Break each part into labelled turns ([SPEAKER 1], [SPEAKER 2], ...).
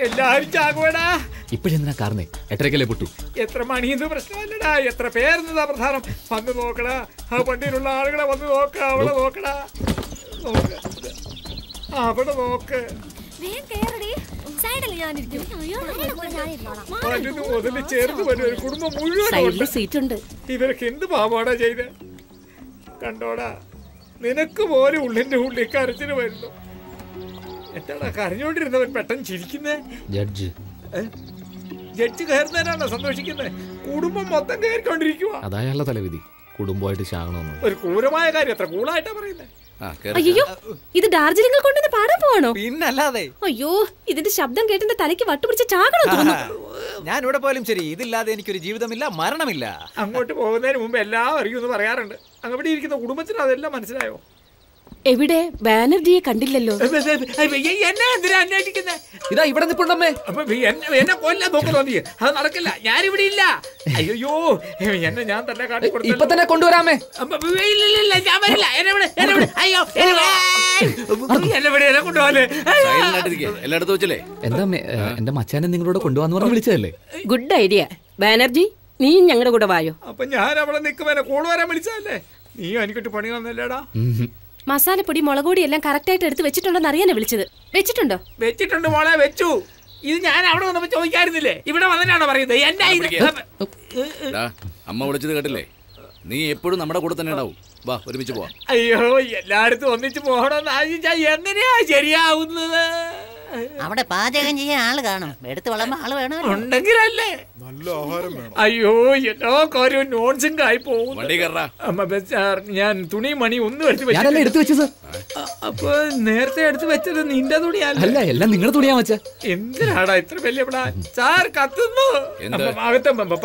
[SPEAKER 1] എല്ലാരും ചാകുവടാ.
[SPEAKER 2] ഇപ്പഴെന്തിനാ കാരണേ? 8:30 പൊട്ടു.
[SPEAKER 1] എത്ര മണിയെന്ന് പ്രശ്നമല്ലടാ, എത്ര പേരെന്നതാ പ്രധാനം. വന്ന് നോക്കടാ, ആ വണ്ടിയിലുള്ള ആളുകളെ വന്ന് നോക്ക. അവിടെ നോക്കടാ, അവിടെ നോക്ക്. മുതല് ചേർന്ന് വരും ഒരു കുടുംബം മുഴുവൻ. ഇവരൊക്കെ എന്ത് പാവാടാ ചെയ്ത് കണ്ടോടാ. നിനക്ക് പോലെ ഉള്ളിന്റെ ഉള്ളിൽ കരച്ചിന് വരുന്നു. എന്താടാ കരഞ്ഞോണ്ടിരുന്നവൻ പെട്ടെന്ന് ചിരിക്കുന്നേ? ജഡ്ജ് കയറുന്നതിനാണോ സന്തോഷിക്കുന്നത്? കുടുംബം മൊത്തം കയറിക്കൊണ്ടിരിക്കുക.
[SPEAKER 2] അതായുള്ള തലവിധി. കുടുംബമായിട്ട് ചാകണമെന്ന്
[SPEAKER 1] ഒരു ക്രൂരമായ കാര്യം. എത്ര കൂളായിട്ടാ പറയുന്നത്.
[SPEAKER 3] അയ്യോ, ഇത് ഡാർജിലിംഗിൽ കൊണ്ടുവന്ന് പാടാൻ പോവാണോ?
[SPEAKER 4] പിന്നല്ലാതെ.
[SPEAKER 3] അയ്യോ, ഇതിന്റെ ശബ്ദം കേട്ടെ തലയ്ക്ക് വട്ടുപിടിച്ച ചാകണം തോന്നുന്നു.
[SPEAKER 4] ഞാൻ ഇവിടെ പോയാലും ശരി, ഇതില്ലാതെ എനിക്കൊരു ജീവിതമില്ല, മരണമില്ല.
[SPEAKER 1] അങ്ങോട്ട് പോകുന്നതിന് മുമ്പ് എല്ലാം അറിയുമെന്ന് പറയാറുണ്ട്. അങ്ങോട്ട് ഇരിക്കുന്ന കുടുംബത്തിന് അതെല്ലാം മനസ്സിലായോ?
[SPEAKER 3] എവിടെ? ബാനർജിയെ കണ്ടില്ലല്ലോ.
[SPEAKER 1] എന്നെ എന്തിനാ അന്വേഷിക്കുന്നത്?
[SPEAKER 2] ഇതാ ഇവിടെ നിൽപ്പുണ്ടമ്മേ.
[SPEAKER 1] എന്നെ കൊല്ലാൻ നോക്കുന്നു നീ. അത് നടക്കില്ല, ഞാനിവിടെ ഇല്ല. അയ്യോ, എന്നെ ഞാൻ തന്നെ കാട്ടിക്കൊടുത്തു.
[SPEAKER 2] ഇപ്പൊ തന്നെ കൊണ്ടുവരാമേ.
[SPEAKER 1] ഞാൻ വരില്ല. എന്നെ കൊണ്ടുപോകാൻ.
[SPEAKER 5] എല്ലായിടത്തും വെച്ചല്ലേ?
[SPEAKER 2] എന്താ എന്റെ മച്ചാനെ നിങ്ങളോട് കൊണ്ടുപോകാന്ന് പറഞ്ഞ് വിളിച്ചതല്ലേ?
[SPEAKER 3] Good idea. ബാനർജി, നീ ഞങ്ങളുടെ കൂടെ വായോ.
[SPEAKER 1] അപ്പൊ ഞാൻ അവിടെ നിൽക്കുമ്പോ കോള് വരാൻ വിളിച്ചതല്ലേ? നീ എനിക്കിട്ട് പണി തന്നല്ലേടാ.
[SPEAKER 3] മസാലപ്പൊടി മുളകുപൊടി എല്ലാം കറക്റ്റ് ആയിട്ട് എടുത്ത് വെച്ചിട്ടുണ്ടോന്ന് അറിയാനാ വിളിച്ചത്. വെച്ചിട്ടുണ്ടോ?
[SPEAKER 1] വെച്ചിട്ടുണ്ട് മോളെ, വെച്ചു. ഇത് ഞാൻ അവിടെ വന്നപ്പോ ചോദിക്കായിരുന്നില്ലേ? ഇവിടെ വന്നിട്ടാണോ പറയുന്നത്?
[SPEAKER 5] അമ്മ വിളിച്ചത് കേട്ടില്ലേ? നീ എപ്പോഴും നമ്മുടെ കൂടെ തന്നെ ഉണ്ടാവും. വാ, ഒരുമിച്ച് പോവാം.
[SPEAKER 1] അയ്യോ, എല്ലായിടത്തും ഒന്നിച്ച് പോകണമെന്ന് ആലോചിച്ചാ എങ്ങനെയാ ശരിയാവുന്നത്?
[SPEAKER 6] അവിടെ പാചകം ചെയ്യാൻ ആള് കാണും, എടുത്ത് വളർന്ന ആള് വേണം
[SPEAKER 1] ഉണ്ടെങ്കിലല്ലേ.
[SPEAKER 7] നല്ല ആഹാരം വേണം.
[SPEAKER 1] അയ്യോ, എല്ലാ കാര്യവും നോൺസിംഗ് ആയി പോകും. ഞാൻ തുണി മണി ഒന്നും
[SPEAKER 2] എടുത്തു വെച്ചു സാർ.
[SPEAKER 1] അപ്പൊ നേരത്തെ എടുത്ത് വെച്ചത് നിന്റെ തുണിയല്ല?
[SPEAKER 2] എല്ലാം നിങ്ങളുടെ തുണിയാ വെച്ച.
[SPEAKER 1] എന്തിനാടാ ഇത്ര വലിയ സാർ കത്തുന്നു?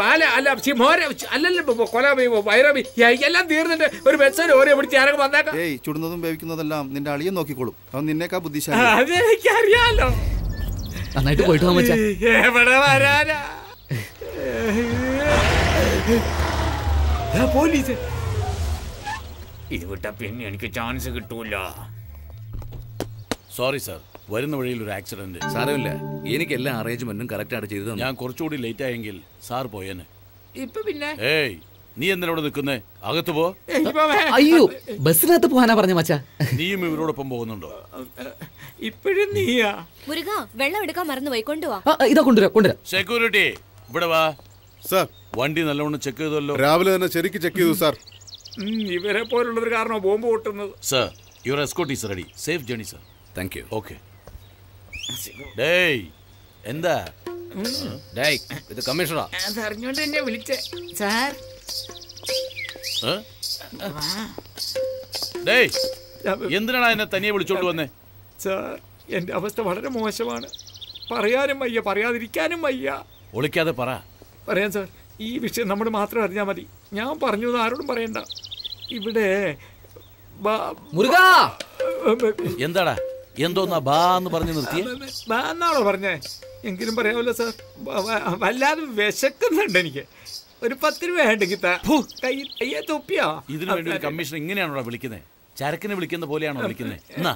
[SPEAKER 1] പാല അല്ല, അല്ലല്ലോ കൊല വൈറബി എല്ലാം തീർന്നിട്ട് ഒരു ബസ്സോ ഓരോ പിടിച്ച് ആരൊക്കെ വന്നേക്കാം.
[SPEAKER 7] ചുടുന്നതും വേവിക്കുന്നതെല്ലാം നിന്റെ അളിയൻ നോക്കിക്കോളും. അവൻ നിന്നേക്കാ ബുദ്ധിശാലി.
[SPEAKER 1] അതെനിക്കറിയാലോ.
[SPEAKER 2] നന്നായിട്ട് പോയിട്ട്
[SPEAKER 1] എവിടെ വരാനാ? പോലീസ് ഇത് വിട്ട പിന്നെ എനിക്ക് ചാൻസ് കിട്ടൂല.
[SPEAKER 5] സോറി സാർ, വരുന്ന വഴിയിൽ ഒരു ആക്സിഡന്റ്. സാരമില്ല, എനിക്ക് എല്ലാ അറേഞ്ച്മെന്റും കറക്റ്റ് ആയിട്ട് ചെയ്തു. ഞാൻ കുറച്ചുകൂടി ലേറ്റ് ആയെങ്കിൽ സാർ പോയേനെ.
[SPEAKER 1] ഇപ്പൊ പിന്നെ
[SPEAKER 5] നീ എന്തിനോട് നിൽക്കുന്നേ? അകത്ത് പോ.
[SPEAKER 2] അയ്യോ, ബസ്സിനകത്ത് പോകാനാ പറഞ്ഞ മച്ചാ.
[SPEAKER 5] നീയും ഇവരോടൊപ്പം പോകുന്നുണ്ടോ?
[SPEAKER 1] ഇപ്പോഴും നീയാ?
[SPEAKER 3] മുരുക, വെള്ളം എടുക്കാൻ മറന്നുപോയി, കൊണ്ടുവാ.
[SPEAKER 2] ഇതാ കൊണ്ടുവരാ.
[SPEAKER 5] സെക്യൂരിറ്റി ഇവിടെ വാ.
[SPEAKER 7] സാർ,
[SPEAKER 5] വണ്ടി നല്ലവണ്ണം ചെക്ക് ചെയ്തല്ലോ?
[SPEAKER 7] രാവിലെ തന്നെ ശരിക്ക് ചെക്ക് ചെയ്തു സാർ.
[SPEAKER 1] ഇവരെ പോലുള്ളവർ കാരണം ബോംബ് പൊട്ടുന്നത്.
[SPEAKER 5] Sir, your escort is ready. Safe journey sir. Thank you. Okay. ഡേയ്, എന്താ?
[SPEAKER 2] ഡേയ്, ഇത് കമ്മീഷണറാ.
[SPEAKER 1] അറിഞ്ഞോണ്ട് എന്നെ വിളിച്ചേ സാർ.
[SPEAKER 5] ഡേയ്, എന്തിനാണ് എന്നെ തനിയെ വിളിച്ചോണ്ട് വന്നേ?
[SPEAKER 1] സാർ, എന്റെ അവസ്ഥ വളരെ മോശമാണ്. പറയാനും വയ്യ, പറയാതിരിക്കാനും വയ്യ.
[SPEAKER 5] ഒളിക്കാതെ പറ.
[SPEAKER 1] പറയാം സാർ, ഈ വിഷയം നമ്മൾ മാത്രം അറിഞ്ഞാൽ മതി. ഞാൻ പറഞ്ഞു ആരോടും പറയണ്ട. ഇവിടെ
[SPEAKER 5] എന്താടാ എന്തോന്നാ ബാ എന്ന് പറഞ്ഞു നിർത്തിയേ?
[SPEAKER 1] എന്നാണോ പറഞ്ഞേ? എങ്കിലും പറയാമല്ലോ സാർ. വല്ലാതെ വിശക്കുന്നുണ്ട് എനിക്ക്. ഒരു 10 രൂപ ഉണ്ടെങ്കിൽ കയ്യെ തൊപ്പിയോ?
[SPEAKER 5] ഇതിനു വേണ്ടി ഒരു കമ്മീഷൻ ഇങ്ങനെയാണോ വിളിക്കുന്നത്? ചരക്കിനെ വിളിക്കുന്ന പോലെയാണോ വിളിക്കുന്നത്? എന്നാ